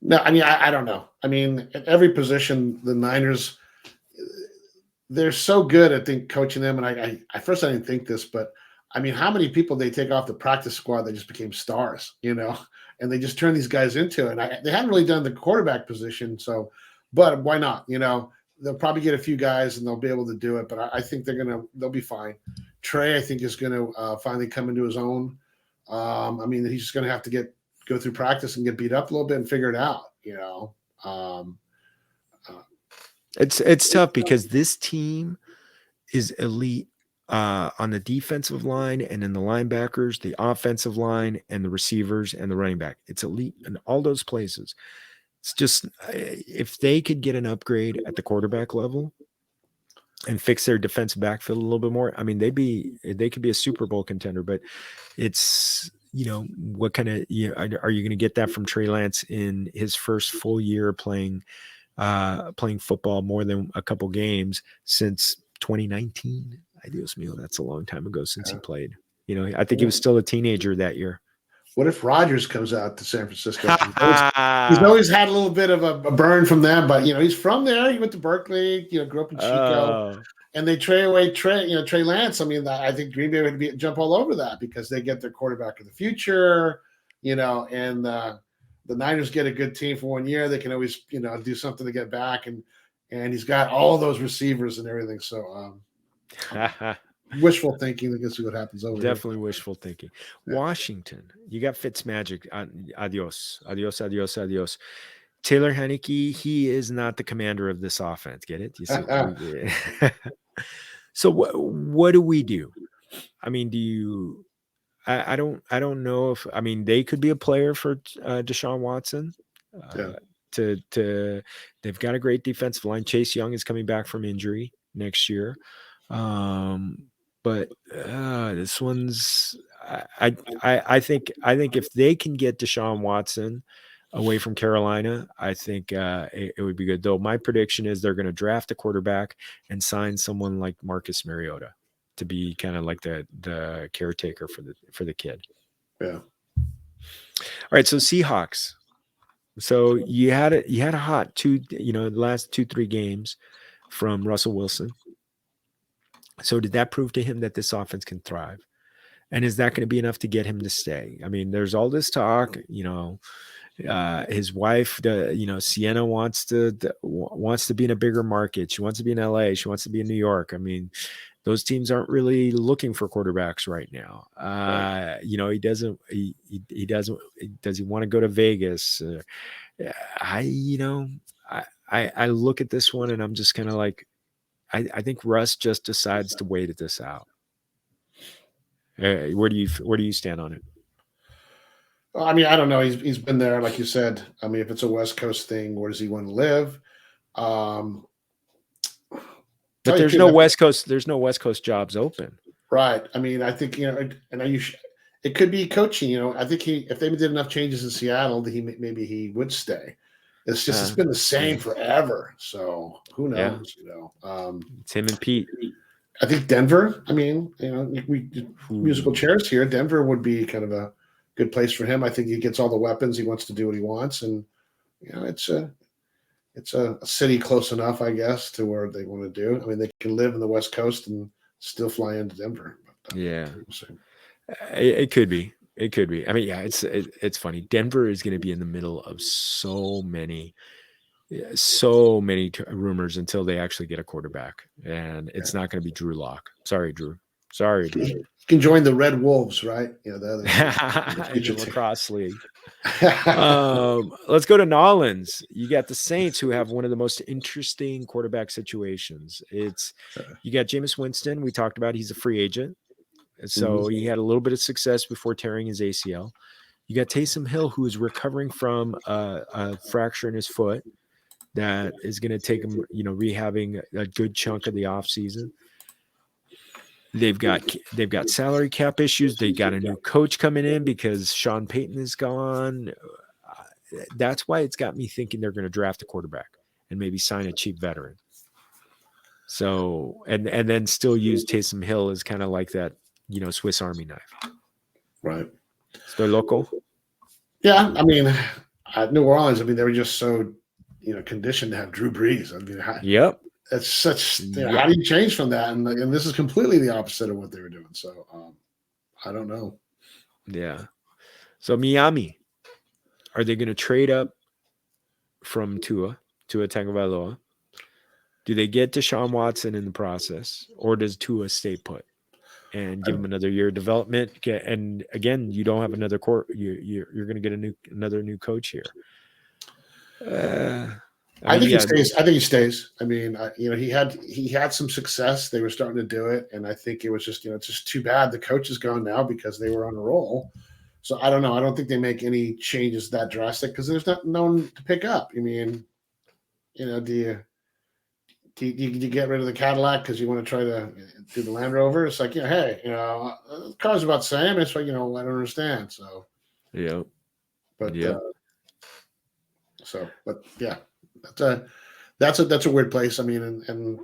No, I mean, I don't know. I mean, at every position, the Niners, they're so good, I think, coaching them. And I first I didn't think this, but I mean, how many people they take off the practice squad that just became stars, and they just turn these guys into it. And they haven't really done the quarterback position, so, but why not? They'll probably get a few guys and they'll be able to do it. But I think they'll be fine. Trey, I think, is going to finally come into his own. I mean, he's just going to have to go through practice and get beat up a little bit and figure it out. It's tough because this team is elite on the defensive line and in the linebackers, the offensive line and the receivers and the running back. It's elite in all those places. It's just if they could get an upgrade at the quarterback level and fix their defensive backfield a little bit more, I mean, they could be a Super Bowl contender. But it's what kind of are you going to get that from Trey Lance in his first full year playing football more than a couple games since 2019? Adios mio, that's a long time ago since he played. I think he was still a teenager that year. What if Rodgers comes out to San Francisco? He's always had a little bit of a burn from them, but he's from there. He went to Berkeley, grew up in Chico, and they trade away Trey Lance. I mean, I think Green Bay would jump all over that because they get their quarterback of the future, and the Niners get a good team for 1 year. They can always do something to get back, and he's got all those receivers and everything. So wishful thinking. I guess what happens over Definitely here. wishful thinking. Yeah. Washington, you got Fitzmagic. Adios, adios, adios, adios. Taylor Heinicke, he is not the commander of this offense. Get it? You see? So what do we do? I mean, I don't know if, I mean, they could be a player for Deshaun Watson. They've got a great defensive line. Chase Young is coming back from injury next year. But this one's, I think if they can get Deshaun Watson away from Carolina, I think it would be good. Though my prediction is they're going to draft a quarterback and sign someone like Marcus Mariota. to be kind of like the caretaker for the kid. Yeah. All right, so Seahawks. So you had a hot the last 2-3 games from Russell Wilson. So did that prove to him that this offense can thrive? And is that going to be enough to get him to stay? I mean, there's all this talk, his wife, Sienna wants to be in a bigger market. She wants to be in LA. She wants to be in New York. I mean, those teams aren't really looking for quarterbacks right now. Right. He doesn't. Does he want to go to Vegas? I look at this one and I'm just kind of like, I think Russ just decides to wait this out. Where do you stand on it? Well, I mean, I don't know. He's been there, like you said. I mean, if it's a West Coast thing, where does he want to live? But there's no West Coast jobs open. Right. I mean, I think it could be coaching. I think if they did enough changes in Seattle, maybe he would stay. It's just it's been the same forever. So who knows? Yeah. It's him and Pete. I think Denver. I mean, we musical chairs here. Denver would be kind of a good place for him. I think he gets all the weapons. He wants to do what he wants, and it's a city close enough, I guess, to where they want to do. I mean, they can live in the West Coast and still fly into Denver. But, yeah, it could be. It could be. I mean, yeah, it's funny. Denver is going to be in the middle of so many rumors until they actually get a quarterback, and it's not going to be Drew Lock. Sorry, Drew. You can join the Red Wolves, right? The other lacrosse league. Let's go to Nolans. You got the Saints, who have one of the most interesting quarterback situations. You got Jameis Winston. We talked about he's a free agent, so he had a little bit of success before tearing his ACL. You got Taysom Hill, who is recovering from a fracture in his foot that is going to take him, rehabbing a good chunk of the offseason. They've got salary cap issues. They got a new coach coming in because Sean Payton is gone. That's why it's got me thinking they're going to draft a quarterback and maybe sign a cheap veteran. So, and then still use Taysom Hill as kind of like that, Swiss Army knife. Right. Estoy loco. Yeah. I mean, New Orleans, they were just so, conditioned to have Drew Brees. Yep. It's such. How do you change from that? And this is completely the opposite of what they were doing. So I don't know. Yeah. So Miami, are they going to trade up from Tua Tagovailoa? Do they get Deshaun Watson in the process, or does Tua stay put and give him another year of development? And again, you don't have another court. You're going to get another new coach here. I think he stays. I think he stays. I mean, he had some success. They were starting to do it, and I think it was just, it's just too bad the coach is gone now because they were on a roll. So I don't know. I don't think they make any changes that drastic because there's no one to pick up. I mean, do you get rid of the Cadillac because you want to try to do the Land Rover? It's like, hey, the car's about the same. It's like, I don't understand. So yeah, but yeah. Yeah. That's a weird place. I mean, and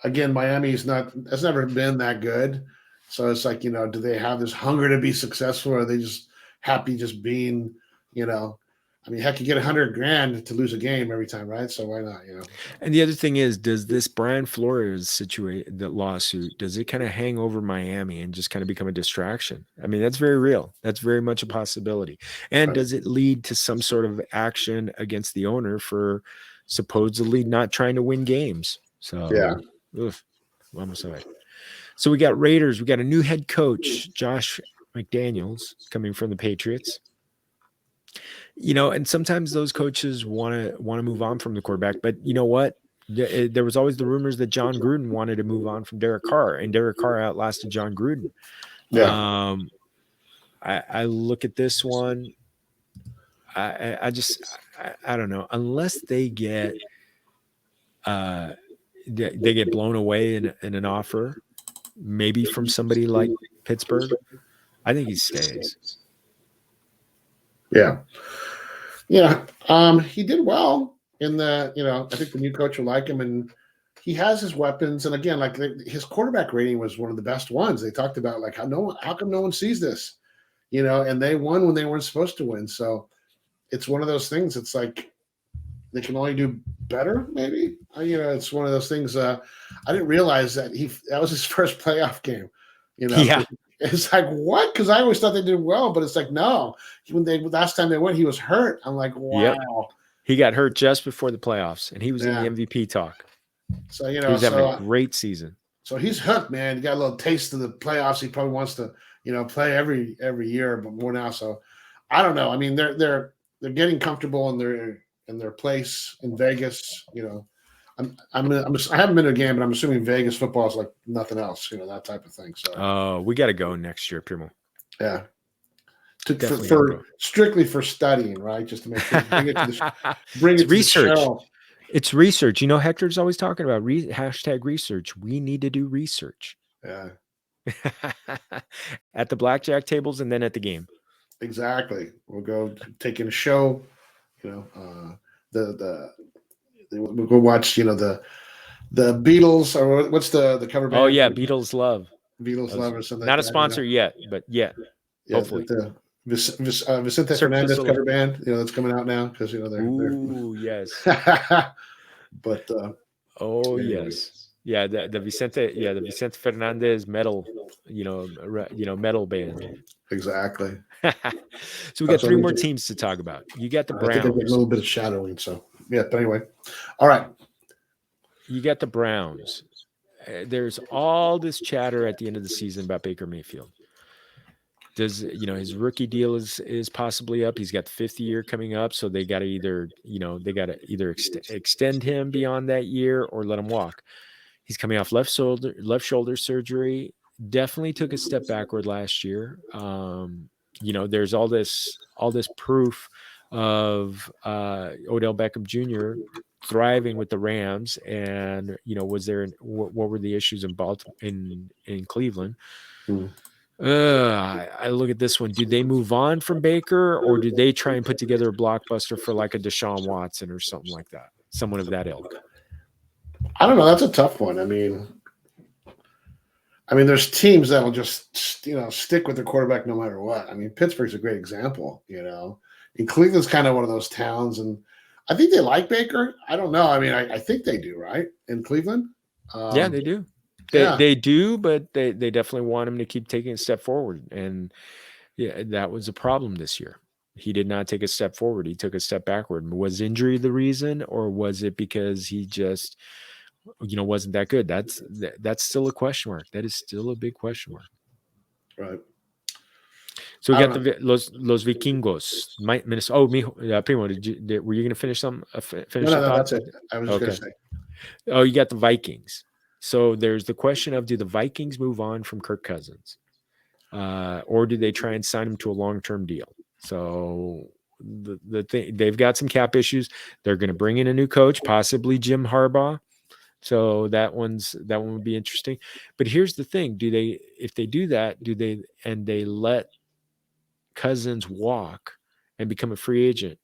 again, Miami has never been that good. So it's like, do they have this hunger to be successful, or are they just happy just being, heck, you get $100,000 to lose a game every time, right? So why not, And the other thing is, does this Brian Flores lawsuit, does it kind of hang over Miami and just kind of become a distraction? I mean, that's very real. That's very much a possibility. And does it lead to some sort of action against the owner for supposedly not trying to win games? So yeah. Vamos a ver. So we got Raiders. We got a new head coach, Josh McDaniels, coming from the Patriots. And sometimes those coaches want to move on from the quarterback, but you know what? There was always the rumors that John Gruden wanted to move on from Derek Carr, and Derek Carr outlasted John Gruden. Yeah. I look at this one. I don't know, unless they get blown away in an offer, maybe from somebody like Pittsburgh. I think he stays. Yeah. Yeah. He did well in the, I think the new coach will like him, and he has his weapons, and again, like his quarterback rating was one of the best ones. They talked about like how come no one sees this, and they won when they weren't supposed to win. So it's one of those things. It's like they can only do better, maybe. It's one of those things. I didn't realize that that was his first playoff game. Yeah. It's like what? Because I always thought they did well, but it's like no. When last time they went, he was hurt. I'm like, wow. Yep. He got hurt just before the playoffs, and he was in the MVP talk. So he was having a great season. So he's hooked, man. He got a little taste of the playoffs. He probably wants to, play every year, but more now. So I don't know. I mean, they're getting comfortable in their place in Vegas. I haven't been to a game, but I'm assuming Vegas football is like nothing else. That type of thing. So we got to go next year, Primo. Yeah. Strictly for studying, right? Just to make sure bring it to research. The show. It's research. Hector's always talking about hashtag research. We need to do research. Yeah. At the blackjack tables and then at the game. Exactly. We'll go take in a show. We'll go watch. The Beatles, or what's the cover band? Oh yeah, Beatles Love. Beatles Love or something. Not a sponsor yet, but yeah. Hopefully. The Vicente Fernandez cover band, that's coming out now because they're. Ooh, yes. But yes, yeah, the Vicente Fernandez metal, metal band. Exactly. So we got three more teams to talk about. You got the Browns. I think a little bit of shadowing. So yeah, but anyway, all right. You got the Browns. There's all this chatter at the end of the season about Baker Mayfield. Does his rookie deal is possibly up? He's got the 5th year coming up, so they got to either extend him beyond that year or let him walk. He's coming off left shoulder surgery. Definitely took a step backward last year. There's all this proof of Odell Beckham Jr. thriving with the Rams, and what were the issues in Cleveland? I look at this one. Do they move on from Baker, or do they try and put together a blockbuster for like a Deshaun Watson or something like that? Someone of that ilk. I don't know. That's a tough one. I mean, there's teams that'll just stick with their quarterback no matter what. I mean, Pittsburgh's a great example. And Cleveland's kind of one of those towns, and I think they like Baker. I don't know. I mean, I think they do, right? In Cleveland. Yeah, they do. They do, but they definitely want him to keep taking a step forward. And yeah, that was a problem this year. He did not take a step forward. He took a step backward. Was injury the reason, or was it because he just, wasn't that good? That's still a question mark. That is still a big question mark. Right. So we got Los Vikingos, Minnesota. Primo, were you going to finish some? No, that's it. I was just going to say. Oh, you got the Vikings. So there's the question of, do the Vikings move on from Kirk Cousins, or do they try and sign him to a long-term deal? So the thing, they've got some cap issues. They're going to bring in a new coach, possibly Jim Harbaugh. So that one would be interesting. But here's the thing: if they do that, they let Cousins walk and become a free agent?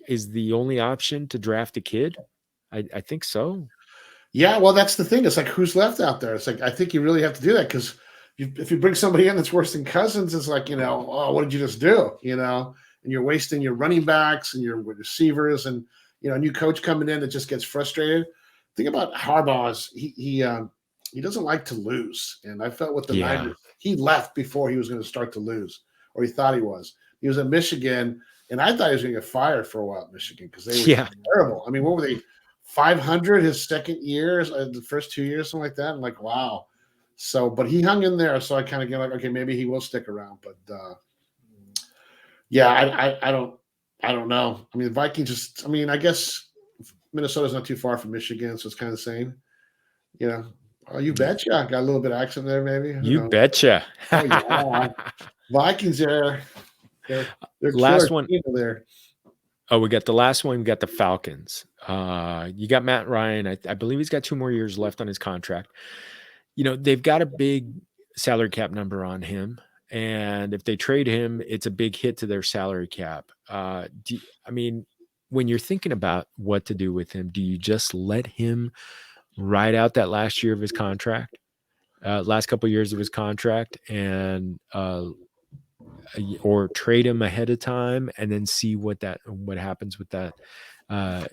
Is the only option to draft a kid? I think so. Yeah, well, that's the thing. It's like, who's left out there? It's like, I think you really have to do that, because if you bring somebody in that's worse than Cousins, it's like, oh, what did you just do? And you're wasting your running backs and your receivers, and a new coach coming in that just gets frustrated. Think about Harbaugh. He doesn't like to lose, and I felt with the Niners, he left before he was going to start to lose, or he thought he was. He was at Michigan, and I thought he was going to get fired for a while at Michigan, because they were terrible. I mean, what were they? 500 his second year, the first 2 years, something like that. I'm like, wow. So, but he hung in there. So I kind of get like, okay, maybe he will stick around. But I don't know. I mean, the Vikings I guess Minnesota's not too far from Michigan, so it's kind of the same. Oh, you betcha. Got a little bit of accent there, maybe. You betcha. Oh, yeah. Vikings they're last one there. Oh, we got the last one. We got the Falcons. You got Matt Ryan. I believe he's got 2 more years left on his contract. They've got a big salary cap number on him, and if they trade him, it's a big hit to their salary cap. when you're thinking about what to do with him, do you just let him ride out that last year of his contract, last couple of years of his contract, and or trade him ahead of time and then see what happens with that, uh,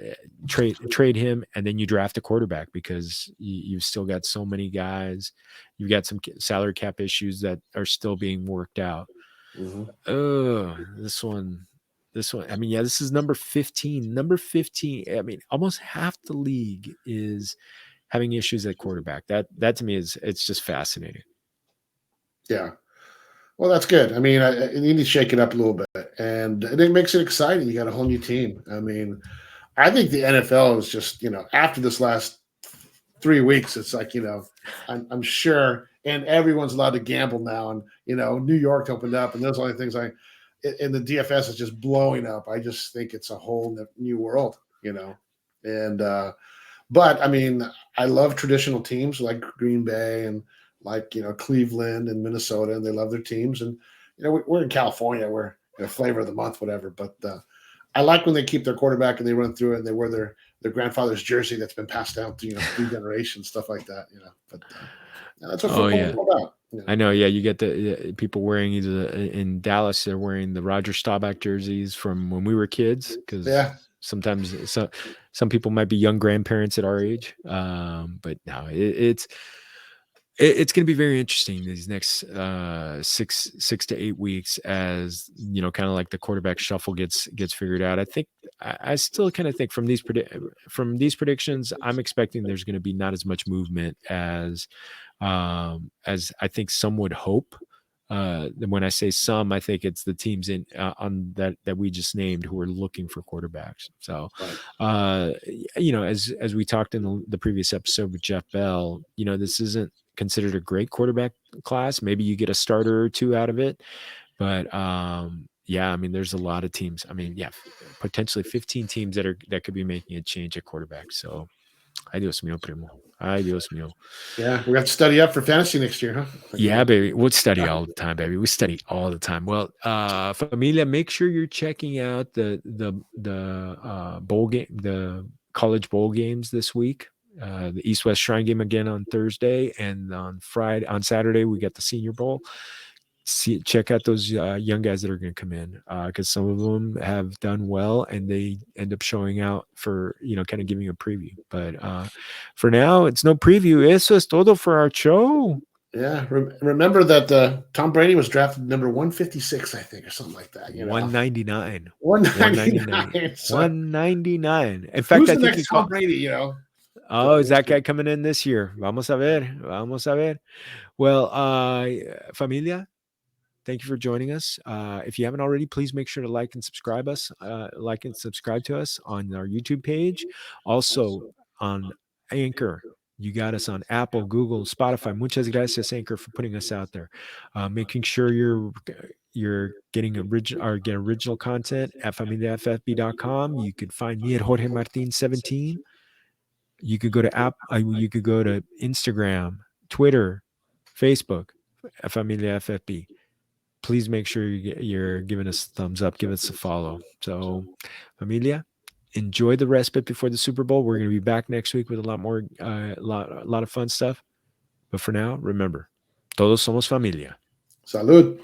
trade him, and then you draft a quarterback because you've still got so many guys. You've got some salary cap issues that are still being worked out. Mhm. Oh, this one. I mean, yeah, this is number 15. Number 15. I mean, almost half the league is having issues at quarterback. That to me it's just fascinating. Yeah. Well, that's good. I mean, you need to shake it up a little bit, and it makes it exciting. You got a whole new team. I mean, I think the NFL is just, after this last 3 weeks, it's like, I'm sure, and everyone's allowed to gamble now, and New York opened up, and those are the things and the DFS is just blowing up. I just think it's a whole new world, and but I mean, I love traditional teams like Green Bay and like Cleveland and Minnesota, and they love their teams. And we're in California, we're flavor of the month, whatever. But I like when they keep their quarterback and they run through it and they wear their grandfather's jersey that's been passed down to 3 generations, stuff like that. But that's what Oh football yeah. is all about. I know, yeah. You get the people wearing either in Dallas, they're wearing the Rodgers Staubach jerseys from when we were kids, because Yeah, sometimes some people might be young grandparents at our age. But no, it's going to be very interesting these next 6 to 8 weeks, as kind of like the quarterback shuffle gets figured out. I think I still kind of think from these predictions, I'm expecting there's going to be not as much movement as I think some would hope. When I say some, I think it's the teams on that we just named who are looking for quarterbacks. So, right. as we talked in the previous episode with Jeff Bell, this isn't considered a great quarterback class. Maybe you get a starter or two out of it, but yeah, I mean, there's a lot of teams. I mean, yeah, potentially 15 teams that could be making a change at quarterback. So, adios mio primo. Adios mio. Yeah, we have to study up for fantasy next year, huh? Yeah, baby. We'll study all the time, baby. We study all the time. Well, familia, make sure you're checking out the bowl game, the college bowl games this week. The East West Shrine game again on Thursday, and on Saturday we got the Senior Bowl. Check out those young guys that are going to come in, because some of them have done well and they end up showing out for kind of giving a preview. But for now, it's no preview. Eso es todo for our show. Yeah, remember that Tom Brady was drafted number 156, I think, or something like that. 199. 199. 199. In fact, Who's I the think next Tom Brady? Oh, is that guy coming in this year? Vamos a ver. Vamos a ver. Well, familia, thank you for joining us. If you haven't already, please make sure to like and subscribe to us on our YouTube page. Also on Anchor. You got us on Apple, Google, Spotify. Muchas gracias, Anchor, for putting us out there. Making sure you're getting original content at familiaffb.com. You could find me at Jorge Martin 17. You could go to you could go to Instagram, Twitter, Facebook, Familia FFB. Please make sure you're giving us a thumbs up, give us a follow. So, Familia, enjoy the respite before the Super Bowl. We're going to be back next week with a lot more, a lot of fun stuff. But for now, remember, todos somos familia. Salud.